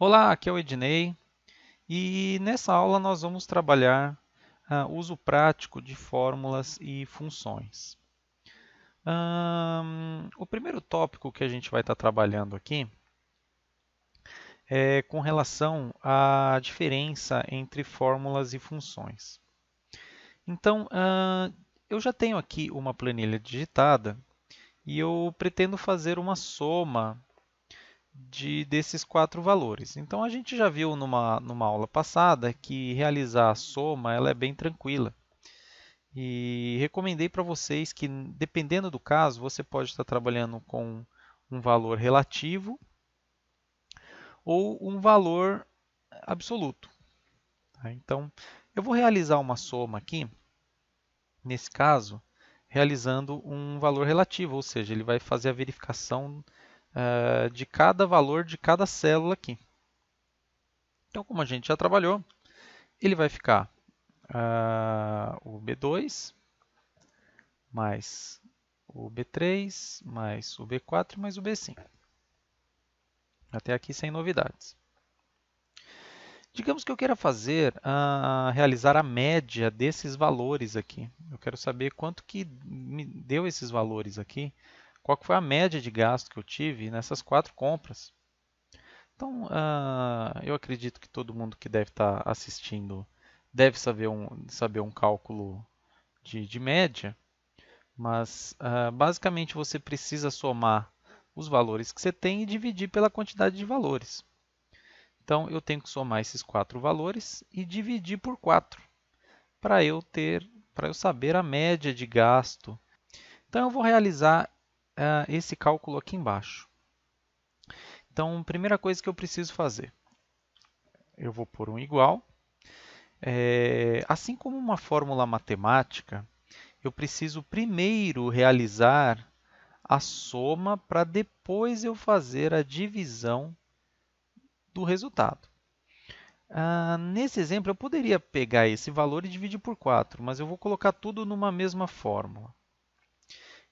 Olá, aqui é o Ednei e nessa aula nós vamos trabalhar uso prático de fórmulas e funções. O primeiro tópico que a gente vai estar trabalhando aqui é com relação à diferença entre fórmulas e funções. Então, eu já tenho aqui uma planilha digitada e eu pretendo fazer uma soma desses quatro valores. Então a gente já viu numa aula passada que realizar a soma ela é bem tranquila. E recomendei para vocês que, dependendo do caso, você pode estar trabalhando com um valor relativo ou um valor absoluto. Tá? Então, eu vou realizar uma soma aqui, nesse caso, realizando um valor relativo, ou seja, ele vai fazer a verificação de cada valor de cada célula aqui. Então, como a gente já trabalhou, ele vai ficar o B2 mais o B3 mais o B4 mais o B5. Até aqui sem novidades. Digamos que eu queira realizar a média desses valores aqui. Eu quero saber quanto que me deu esses valores aqui, qual que foi a média de gasto que eu tive nessas quatro compras. Então, eu acredito que todo mundo que deve estar assistindo deve saber um cálculo de média, mas basicamente você precisa somar os valores que você tem e dividir pela quantidade de valores. Então eu tenho que somar esses quatro valores e dividir por 4 para eu saber a média de gasto. Então eu vou realizar esse cálculo aqui embaixo. Então, a primeira coisa que eu preciso fazer, eu vou pôr um igual. Assim como uma fórmula matemática, eu preciso primeiro realizar a soma para depois eu fazer a divisão do resultado. Nesse exemplo, eu poderia pegar esse valor e dividir por 4, mas eu vou colocar tudo numa mesma fórmula.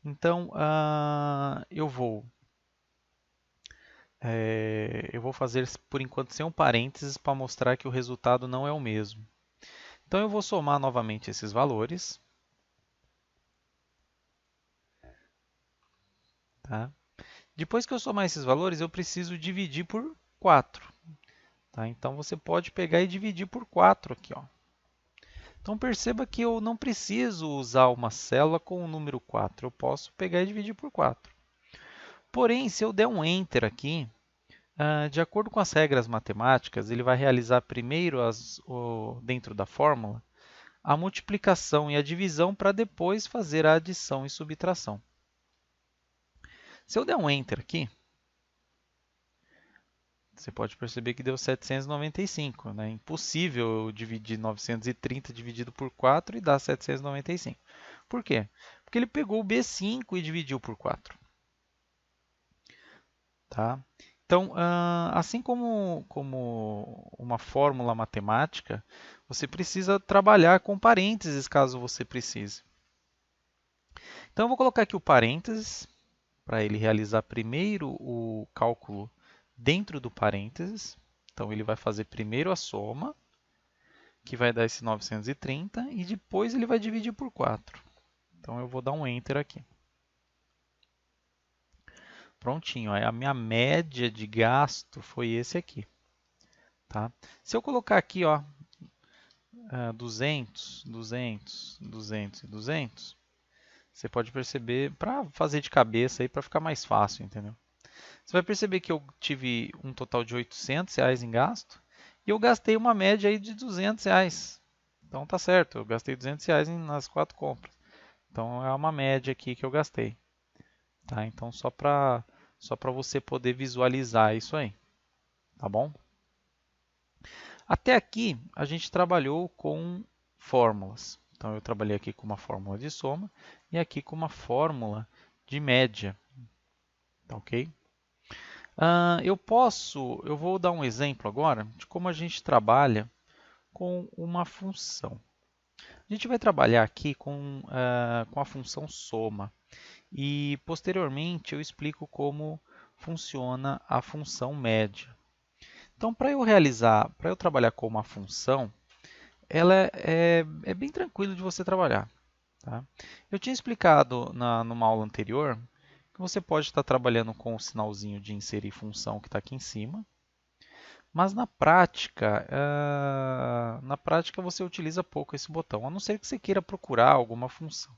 Então, eu vou fazer por enquanto sem um parênteses para mostrar que o resultado não é o mesmo. Então, eu vou somar novamente esses valores. Tá? Depois que eu somar esses valores, eu preciso dividir por 4. Tá? Então, você pode pegar e dividir por 4 aqui. Ó. Então perceba que eu não preciso usar uma célula com o número 4, eu posso pegar e dividir por 4. Porém, se eu der um Enter aqui, de acordo com as regras matemáticas, ele vai realizar primeiro, dentro da fórmula, a multiplicação e a divisão para depois fazer a adição e subtração. Se eu der um Enter aqui, você pode perceber que deu 795. Né? Impossível eu dividir 930 dividido por 4 e dar 795. Por quê? Porque ele pegou o B5 e dividiu por 4. Tá? Então, assim como uma fórmula matemática, você precisa trabalhar com parênteses caso você precise. Então, eu vou colocar aqui o parênteses para ele realizar primeiro o cálculo dentro do parênteses. Então, ele vai fazer primeiro a soma, que vai dar esse 930, e depois ele vai dividir por 4. Então, eu vou dar um Enter aqui. Prontinho, a minha média de gasto foi esse aqui. Tá? Se eu colocar aqui, ó, 200, 200, 200 e 200, você pode perceber, para fazer de cabeça aí, para ficar mais fácil, entendeu? Você vai perceber que eu tive um total de R$ 800 em gasto e eu gastei uma média aí de R$ 200. Então tá certo, eu gastei R$ 200 nas quatro compras. Então é uma média aqui que eu gastei. Tá? Então só para você poder visualizar isso aí, tá bom? Até aqui a gente trabalhou com fórmulas. Então eu trabalhei aqui com uma fórmula de soma e aqui com uma fórmula de média. Tá ok? Eu vou dar um exemplo agora de como a gente trabalha com uma função. A gente vai trabalhar aqui com a função soma e posteriormente eu explico como funciona a função média. Então, para eu trabalhar com uma função, ela é bem tranquilo de você trabalhar. Tá? Eu tinha explicado numa aula anterior que você pode estar trabalhando com o sinalzinho de inserir função que está aqui em cima, mas na prática você utiliza pouco esse botão, a não ser que você queira procurar alguma função.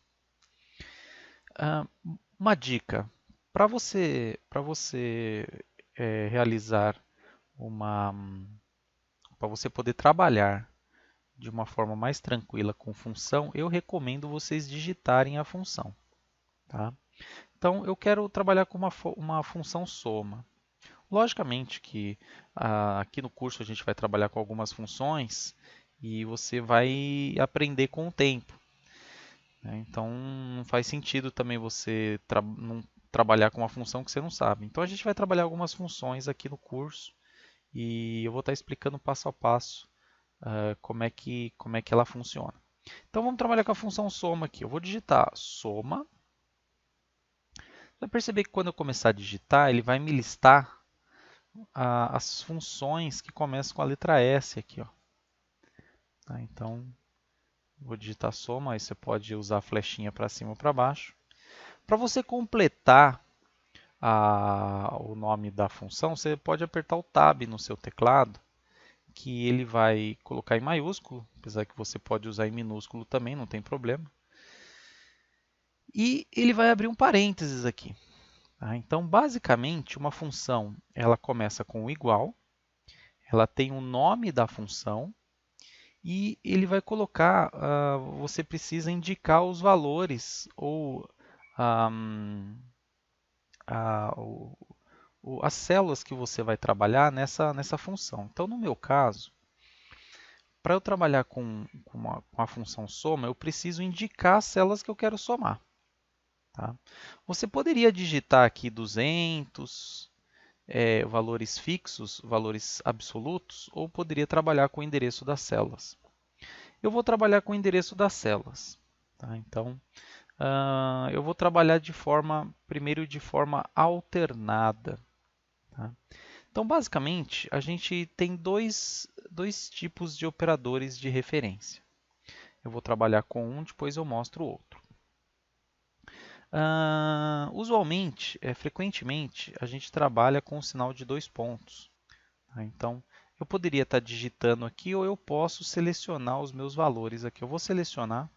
Ah, uma dica, para você realizar uma, para você poder trabalhar de uma forma mais tranquila com função, eu recomendo vocês digitarem a função. Tá? Então, eu quero trabalhar com uma função soma. Logicamente que aqui no curso a gente vai trabalhar com algumas funções e você vai aprender com o tempo. Né? Então, não faz sentido também você não trabalhar com uma função que você não sabe. Então, a gente vai trabalhar algumas funções aqui no curso e eu vou estar explicando passo a passo como é que ela funciona. Então, vamos trabalhar com a função soma aqui. Eu vou digitar soma. Você vai perceber que quando eu começar a digitar, ele vai me listar as funções que começam com a letra S aqui. Ó. Tá, então, vou digitar soma, aí você pode usar a flechinha para cima ou para baixo. Para você completar o nome da função, você pode apertar o Tab no seu teclado, que ele vai colocar em maiúsculo, apesar que você pode usar em minúsculo também, não tem problema. E ele vai abrir um parênteses aqui. Tá? Então, basicamente, uma função ela começa com o igual, ela tem o nome da função e ele vai colocar, você precisa indicar os valores ou as células que você vai trabalhar nessa função. Então, no meu caso, para eu trabalhar com a função soma, eu preciso indicar as células que eu quero somar. Tá? Você poderia digitar aqui 200, valores fixos, valores absolutos, ou poderia trabalhar com o endereço das células. Eu vou trabalhar com o endereço das células. Tá? Então, eu vou trabalhar primeiro de forma alternada. Tá? Então, basicamente, a gente tem dois tipos de operadores de referência. Eu vou trabalhar com um, depois eu mostro o outro. Usualmente, frequentemente, a gente trabalha com o sinal de 2 pontos. Tá? Então, eu poderia estar digitando aqui ou eu posso selecionar os meus valores aqui. Eu vou selecionar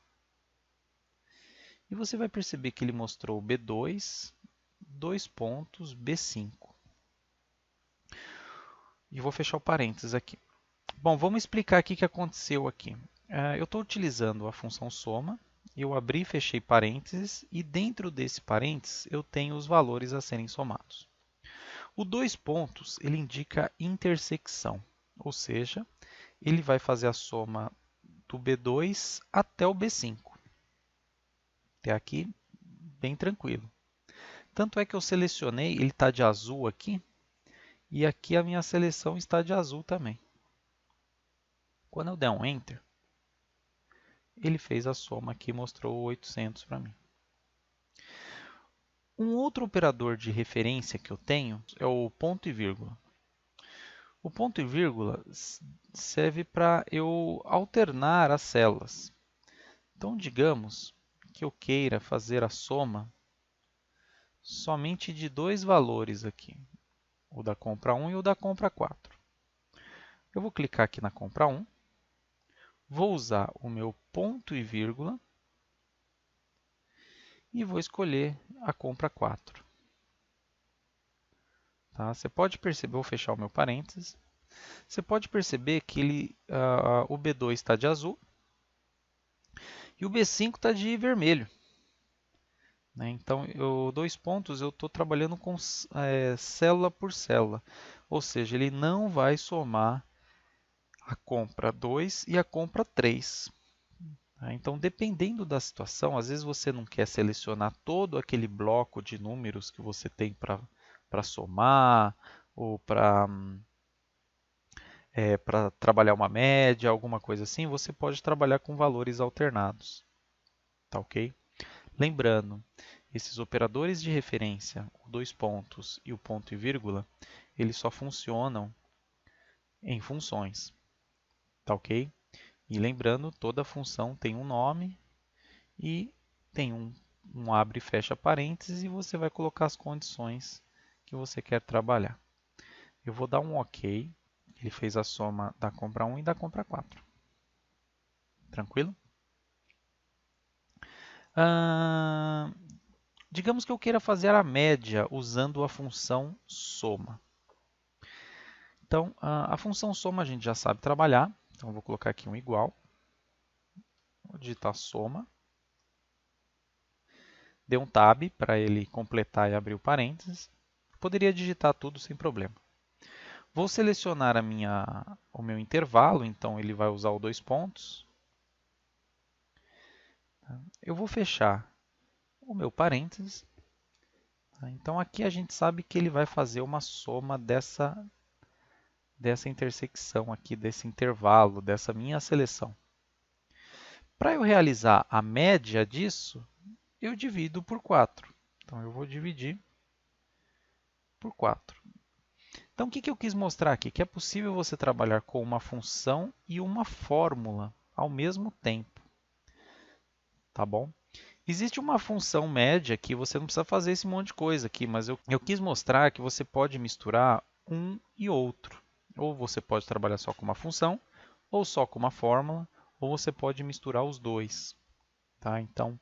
e você vai perceber que ele mostrou B2, 2 pontos, B5. E vou fechar o parênteses aqui. Bom, vamos explicar aqui o que aconteceu aqui. Eu estou utilizando a função soma, eu abri e fechei parênteses, e dentro desse parênteses eu tenho os valores a serem somados. O 2 pontos, ele indica intersecção, ou seja, ele vai fazer a soma do B2 até o B5. Até aqui, bem tranquilo. Tanto é que eu selecionei, ele está de azul aqui, e aqui a minha seleção está de azul também. Quando eu der um Enter, ele fez a soma aqui e mostrou 800 para mim. Um outro operador de referência que eu tenho é o ponto e vírgula. O ponto e vírgula serve para eu alternar as células. Então, digamos que eu queira fazer a soma somente de dois valores aqui, o da compra 1 e o da compra 4. Eu vou clicar aqui na compra 1, vou usar o meu ponto e vírgula e vou escolher a compra 4. Tá? Você pode perceber, vou fechar o meu parênteses, você pode perceber que o B2 está de azul e o B5 está de vermelho. Né? Então, 2 pontos eu estou trabalhando com célula por célula, ou seja, ele não vai somar a compra 2 e a compra 3. Tá? Então, dependendo da situação, às vezes você não quer selecionar todo aquele bloco de números que você tem para somar ou para trabalhar uma média, alguma coisa assim, você pode trabalhar com valores alternados. Tá ok? Lembrando, esses operadores de referência, o 2 pontos e o ponto e vírgula, eles só funcionam em funções, tá ok? E lembrando, toda função tem um nome e tem um abre e fecha parênteses e você vai colocar as condições que você quer trabalhar. Eu vou dar um OK. Ele fez a soma da compra 1 e da compra 4. Tranquilo? Ah, digamos que eu queira fazer a média usando a função soma. Então, a função soma a gente já sabe trabalhar. Então, eu vou colocar aqui um igual. Vou digitar soma. Dê um tab para ele completar e abrir o parênteses. Poderia digitar tudo sem problema. Vou selecionar o meu intervalo, então ele vai usar o dois pontos. Eu vou fechar o meu parênteses. Então aqui a gente sabe que ele vai fazer uma soma dessa intersecção aqui, desse intervalo, dessa minha seleção. Para eu realizar a média disso, eu divido por 4. Então eu vou dividir por 4. Então o que eu quis mostrar aqui? Que é possível você trabalhar com uma função e uma fórmula ao mesmo tempo. Tá bom? Existe uma função média que você não precisa fazer esse monte de coisa aqui, mas eu quis mostrar que você pode misturar um e outro. Ou você pode trabalhar só com uma função, ou só com uma fórmula, ou você pode misturar os dois. Tá? Então,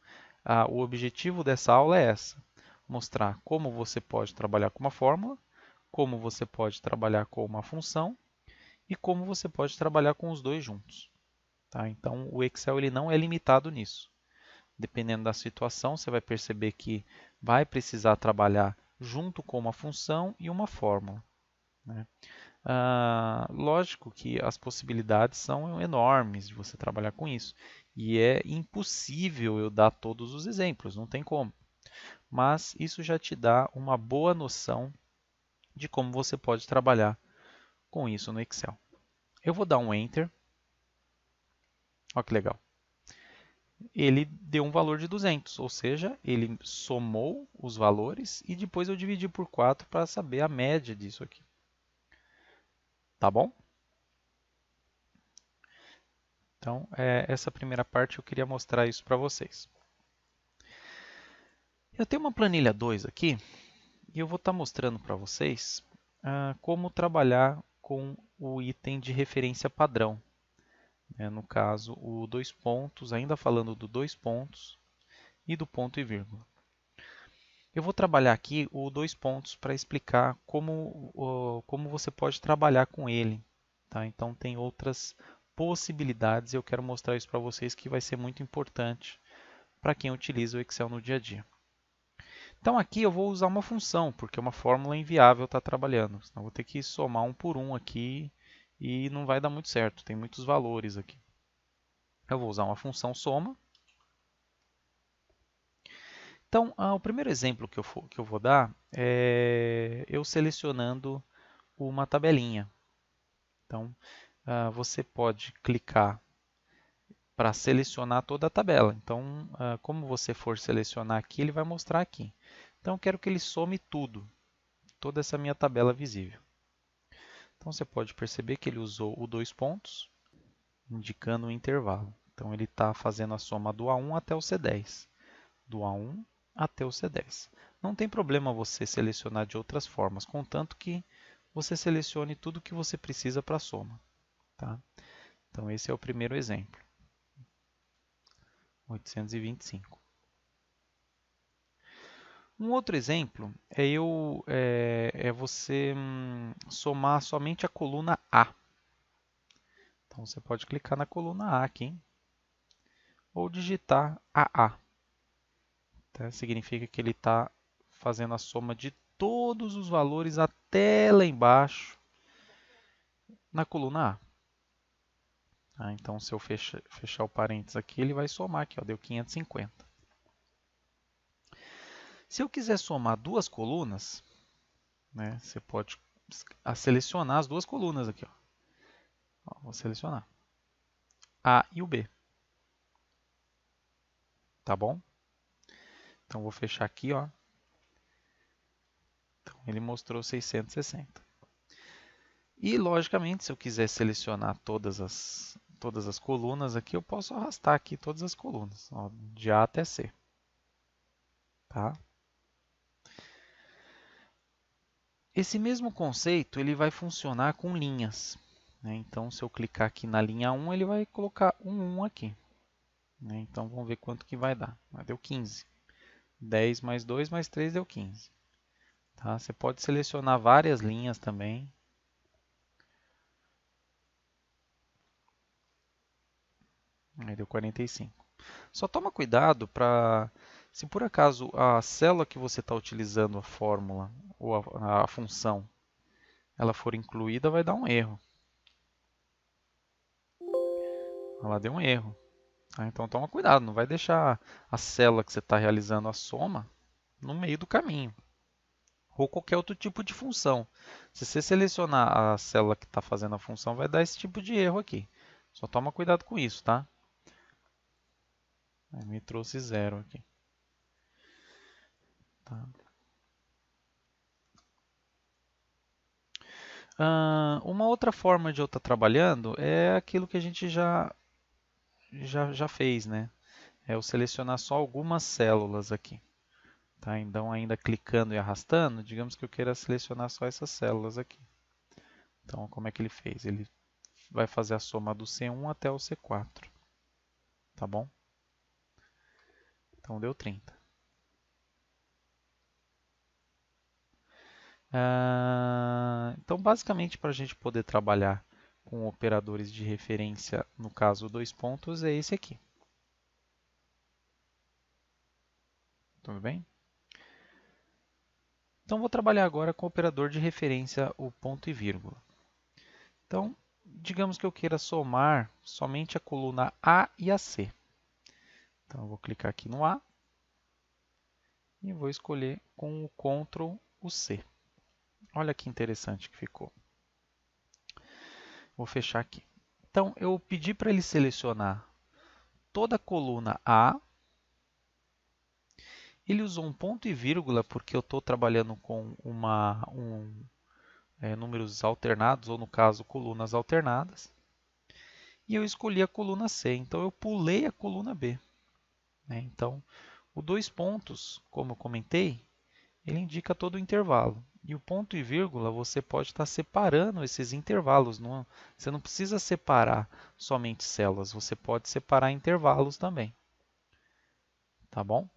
o objetivo dessa aula é essa: mostrar como você pode trabalhar com uma fórmula, como você pode trabalhar com uma função e como você pode trabalhar com os dois juntos. Tá? Então, o Excel ele não é limitado nisso. Dependendo da situação, você vai perceber que vai precisar trabalhar junto com uma função e uma fórmula. Né? Lógico que as possibilidades são enormes de você trabalhar com isso. E é impossível eu dar todos os exemplos, não tem como. Mas isso já te dá uma boa noção de como você pode trabalhar com isso no Excel. Eu vou dar um Enter. Olha que legal. Ele deu um valor de 200, ou seja, ele somou os valores e depois eu dividi por 4 para saber a média disso aqui. Tá bom? Então, essa primeira parte eu queria mostrar isso para vocês. Eu tenho uma planilha 2 aqui e eu vou estar mostrando para vocês como trabalhar com o item de referência padrão. No caso, o dois pontos, ainda falando do dois pontos e do ponto e vírgula. Eu vou trabalhar aqui o dois pontos para explicar como você pode trabalhar com ele. Tá? Então, tem outras possibilidades e eu quero mostrar isso para vocês que vai ser muito importante para quem utiliza o Excel no dia a dia. Então, aqui eu vou usar uma função, porque uma fórmula é inviável estar trabalhando. Senão eu vou ter que somar um por um aqui e não vai dar muito certo, tem muitos valores aqui. Eu vou usar uma função soma. Então, o primeiro exemplo que eu vou dar é eu selecionando uma tabelinha. Então, você pode clicar para selecionar toda a tabela. Então, como você for selecionar aqui, ele vai mostrar aqui. Então, eu quero que ele some tudo, toda essa minha tabela visível. Então, você pode perceber que ele usou o dois pontos, indicando o intervalo. Então, ele está fazendo a soma do A1 até o C10. Do A1 até o C10. Não tem problema você selecionar de outras formas, contanto que você selecione tudo que você precisa para a soma. Tá? Então, esse é o primeiro exemplo. 825. Um outro exemplo é você somar somente a coluna A. Então, você pode clicar na coluna A aqui, ou digitar AA. Tá? Significa que ele está fazendo a soma de todos os valores até lá embaixo na coluna A. Então, se eu fechar o parênteses aqui, ele vai somar aqui, ó, deu 550. Se eu quiser somar duas colunas, né, você pode selecionar as duas colunas aqui. Ó, vou selecionar A e o B. Tá bom? Então, vou fechar aqui. Ó. Então, ele mostrou 660. E, logicamente, se eu quiser selecionar todas as colunas aqui, eu posso arrastar aqui todas as colunas, ó, de A até C. Tá? Esse mesmo conceito ele vai funcionar com linhas. Né? Então, se eu clicar aqui na linha 1, ele vai colocar um 1 aqui. Né? Então, vamos ver quanto que vai dar. Deu 15. 10 mais 2 mais 3 deu 15. Tá? Você pode selecionar várias linhas também. Aí deu 45. Só toma cuidado para, se por acaso a célula que você está utilizando a fórmula ou a função, ela for incluída, vai dar um erro. Ela deu um erro. Tá? Então toma cuidado, não vai deixar a célula que você está realizando a soma no meio do caminho. Ou qualquer outro tipo de função. Se você selecionar a célula que está fazendo a função, vai dar esse tipo de erro aqui. Só toma cuidado com isso, tá? Aí me trouxe zero aqui. Tá? Uma outra forma de eu estar trabalhando é aquilo que a gente já fez, né? É eu selecionar só algumas células aqui. Tá? Então, ainda clicando e arrastando, digamos que eu queira selecionar só essas células aqui. Então, como é que ele fez? Ele vai fazer a soma do C1 até o C4. Tá bom? Então, deu 30. Então, basicamente, para a gente poder trabalhar com operadores de referência, no caso, dois pontos, é esse aqui. Tudo bem? Então, vou trabalhar agora com o operador de referência, o ponto e vírgula. Então, digamos que eu queira somar somente a coluna A e a C. Então, eu vou clicar aqui no A e vou escolher com o Ctrl o C. Olha que interessante que ficou. Vou fechar aqui. Então, eu pedi para ele selecionar toda a coluna A. Ele usou um ponto e vírgula porque eu estou trabalhando com números alternados, ou no caso, colunas alternadas. E eu escolhi a coluna C, então eu pulei a coluna B. Né? Então, o dois pontos, como eu comentei, ele indica todo o intervalo. E o ponto e vírgula, você pode estar separando esses intervalos. Você não precisa separar somente células, você pode separar intervalos também. Tá bom?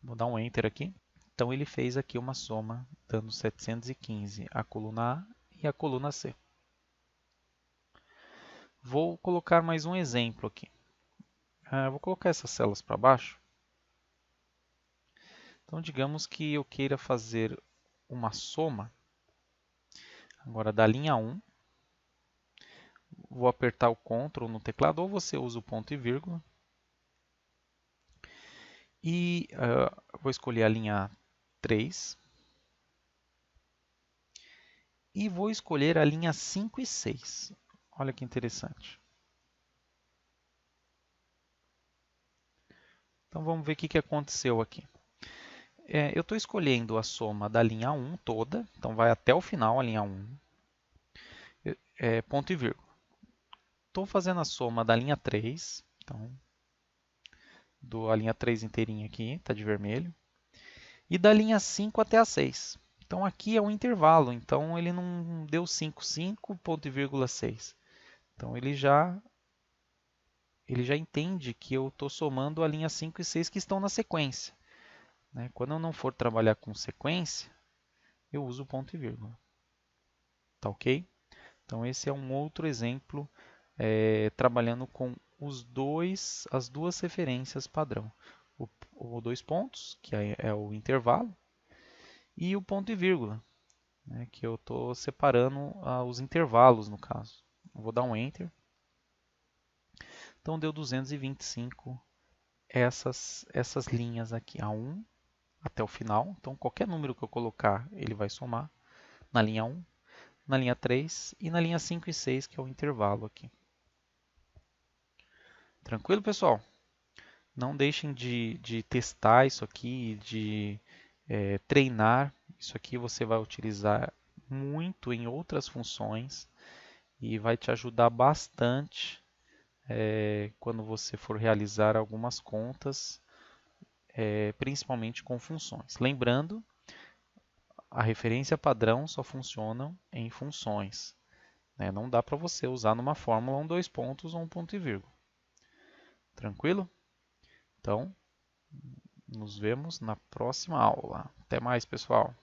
Vou dar um Enter aqui. Então, ele fez aqui uma soma, dando 715 a coluna A e a coluna C. Vou colocar mais um exemplo aqui. Vou colocar essas células para baixo. Então, digamos que eu queira fazer uma soma agora da linha 1. Vou apertar o Ctrl no teclado, ou você usa o ponto e vírgula. E vou escolher a linha 3. E vou escolher a linha 5 e 6. Olha que interessante. Então vamos ver o que aconteceu aqui. Eu estou escolhendo a soma da linha 1 toda, então vai até o final a linha 1, ponto e vírgula. Estou fazendo a soma da linha 3, então dou a linha 3 inteirinha aqui, está de vermelho, e da linha 5 até a 6. Então aqui é um intervalo, então ele não deu 5, 5, ponto e vírgula 6. Então ele já entende que eu estou somando a linha 5 e 6 que estão na sequência. Né? Quando eu não for trabalhar com sequência, eu uso ponto e vírgula. Tá ok? Então esse é um outro exemplo trabalhando com as duas referências padrão. O dois pontos, que é o intervalo, e o ponto e vírgula, né, que eu estou separando os intervalos no caso. Eu vou dar um Enter. Então deu 225 essas linhas aqui, a 1 até o final. Então qualquer número que eu colocar, ele vai somar na linha 1, na linha 3 e na linha 5 e 6, que é o intervalo aqui. Tranquilo, pessoal? Não deixem de testar isso aqui, de treinar. Isso aqui você vai utilizar muito em outras funções. e vai te ajudar bastante quando você for realizar algumas contas, principalmente com funções. Lembrando, a referência padrão só funciona em funções, né? Não dá para você usar numa fórmula um dois pontos ou um ponto e vírgula. Tranquilo? Então, nos vemos na próxima aula. Até mais, pessoal!